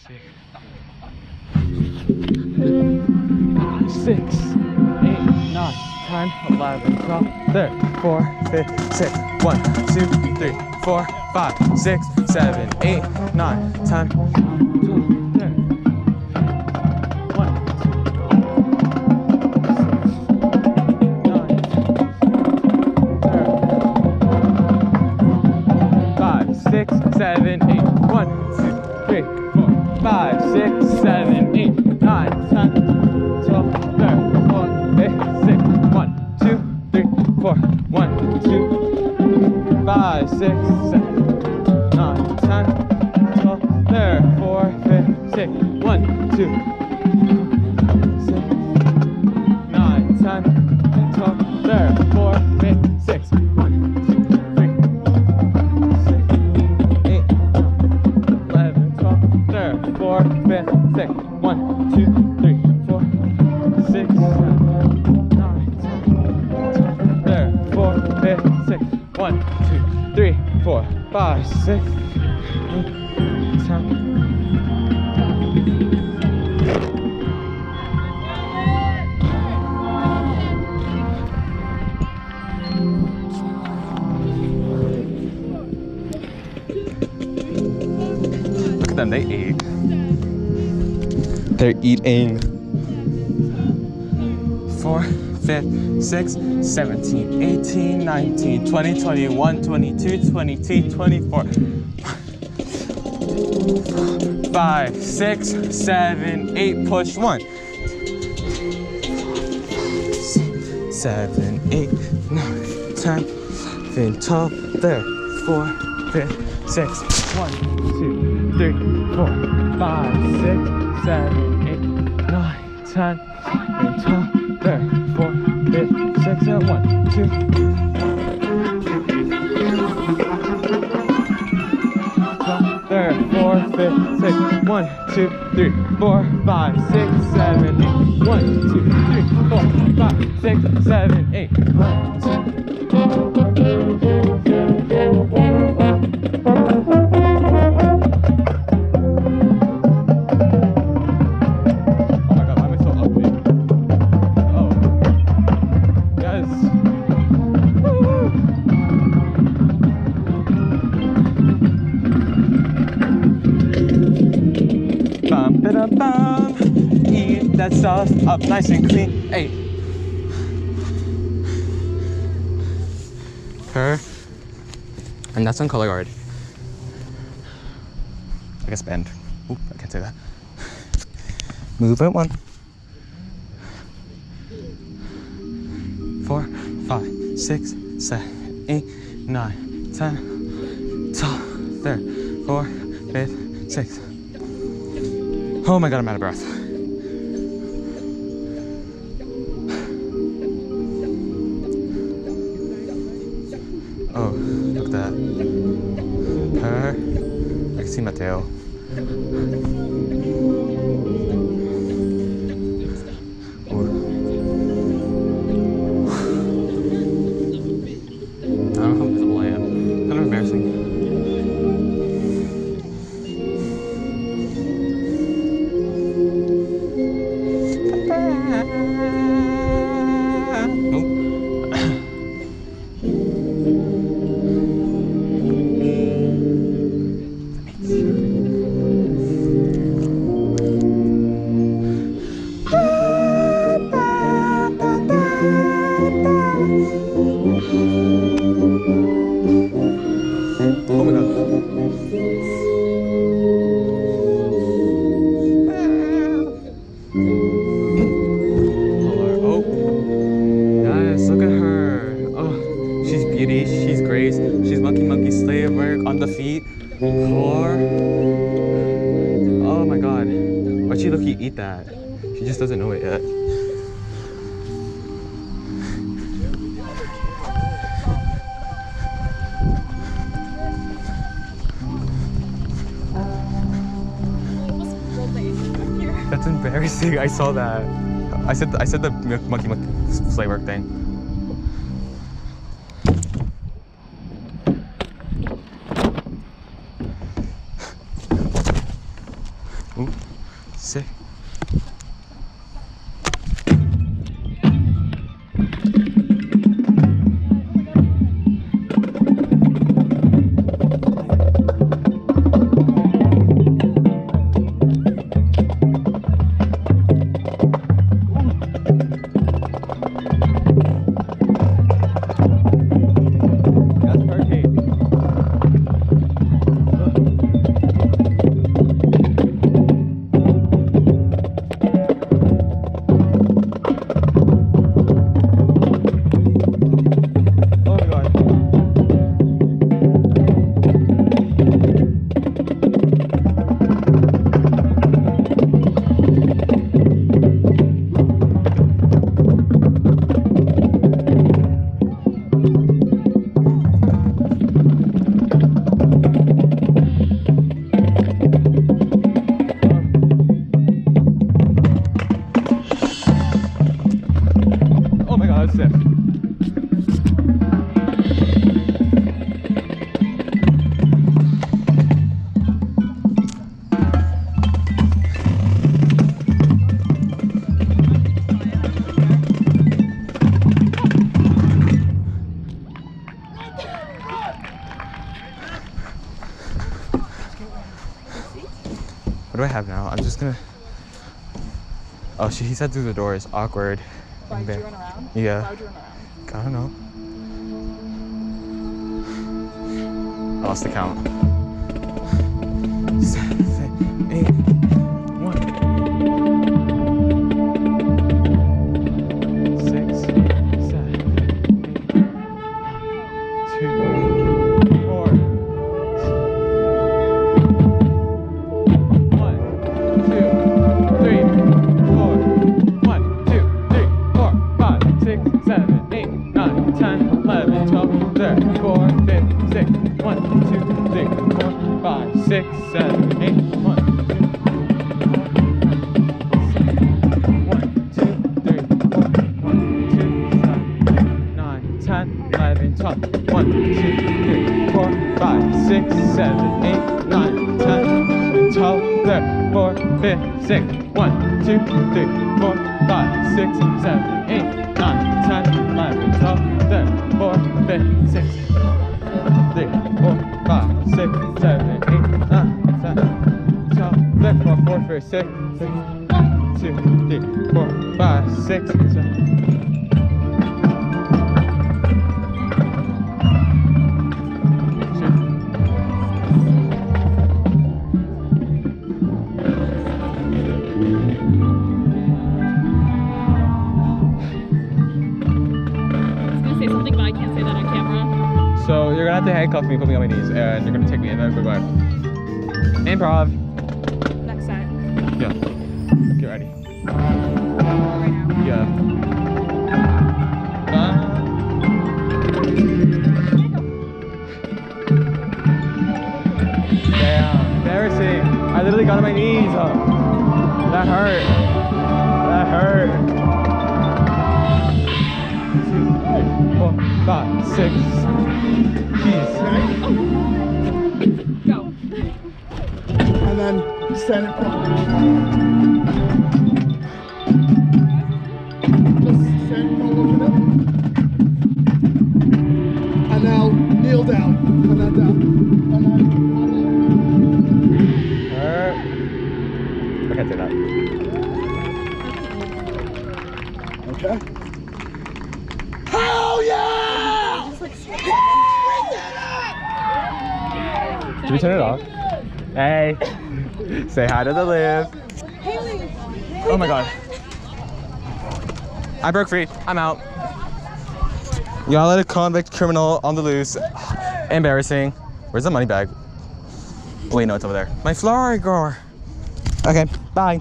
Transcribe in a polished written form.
6, 6, 8, 9, 10, 11, 12, 13, 14, 15, 16, 1, 2, 3, 4, 5, 6, 7, 8, 9, 10, 12, 13, 1, 6, 7, 8, 1, 2, 3, 4, 5, 6, 7, 8, 9, 10, 12, 13, 14, 15, 16, 1, 2, 3, 4, 1, 2, 5, 6, 7, 9, 10, 12, 13, 14, 15, 1, 2, 6, 9, 10, 12, 13, 14, 15, 1, 2, 3, 4, 5, 6, 1, 2, 3, 4, 6, 7, 9, 10, 4, 5, 6, 1, 2, 3, 4, 5, 6, 8, 10. Look at them, they ate. They're eating. 4, 5, 6, 17, 18, 19, 20, 21, 22, 23, 24. 5, 6, 7, 8, push 1. 7, 8, 9, 10, 11, 12, 13, 14, 15, 16, 1, 2, 3, 4, 5, 6, 7, 8, 9, 10, 12, 13, 14, 15, 16, 1, 2, 4, 5, 6, 1, 2, 3, 4, 5, 6, 7, 8, 1, 2, 3, 4, 5, 6, 7, 8, 1, 2. Eat that stuff up nice and clean. Hey. Her. And that's on color guard. I guess bend. Oop, I can't say that. Move it 1. 4, 5, 6, 7, 8, 9, 10, 12, 13, 4, 5, 6. Oh my god, I'm out of breath. Oh, look at that. Her. I can see my tail. I don't know how visible I am. Kind of embarrassing. Oh my god. Oh, guys, look at her. Oh, she's beauty, she's grace, she's monkey slave work on the feet. 4. Oh my god. Why'd she look you eat that? She just doesn't know it yet. That's embarrassing. I saw that. I said the monkey sleigh work thing. Ooh, sick. What do I have now? I'm just gonna. Oh, he said through the door is awkward. Why would you run around? Yeah. Why would you run around? I don't know. I lost the count. 7, 8, 1, 6, 7, 8, 2, 4. 1, 2, 3, 4. 1, 2, 3, 4, 5, 6, 7, 8, 9, 10, 11, 12, 13, 14, 15, 16. 1, 2, 3, 4, 5, 6, 7, 8, 1, 2, 3, 4, 9, 10, 11, 12, 1, 2, 3, 4, 5, 6, 7, 8, 9, 10, 12, 13, 14, 15, 1, 2, 3, 4, 5, 6, 7, 8, 9, 10, 11, 12, 13, 14, 15, 16. 3, 4, 5, 6, 7, 8, 9, 10, 12, 13, 14, 15, 16, 1, 2, 3, 4, 5, 6, 7. So you're gonna have to handcuff me, put me on my knees, and you're gonna take me in there. Goodbye. Improv. Next set. Yeah. Get ready. Right now. Yeah. Damn, embarrassing. I literally got on my knees. That hurt. That hurt. 2, 3, 4, 5, 6. Jeez. Go. And then stand in front. Just stand in front, look at it. And now kneel down. And then down. And then. I can't say that. Okay. Hell yeah! Did we turn it off? Hey, say hi to the live. Oh my god. I broke free. I'm out. Y'all let a convict criminal on the loose. Embarrassing. Where's the money bag? Wait, no, it's over there. My flower girl. Okay, bye.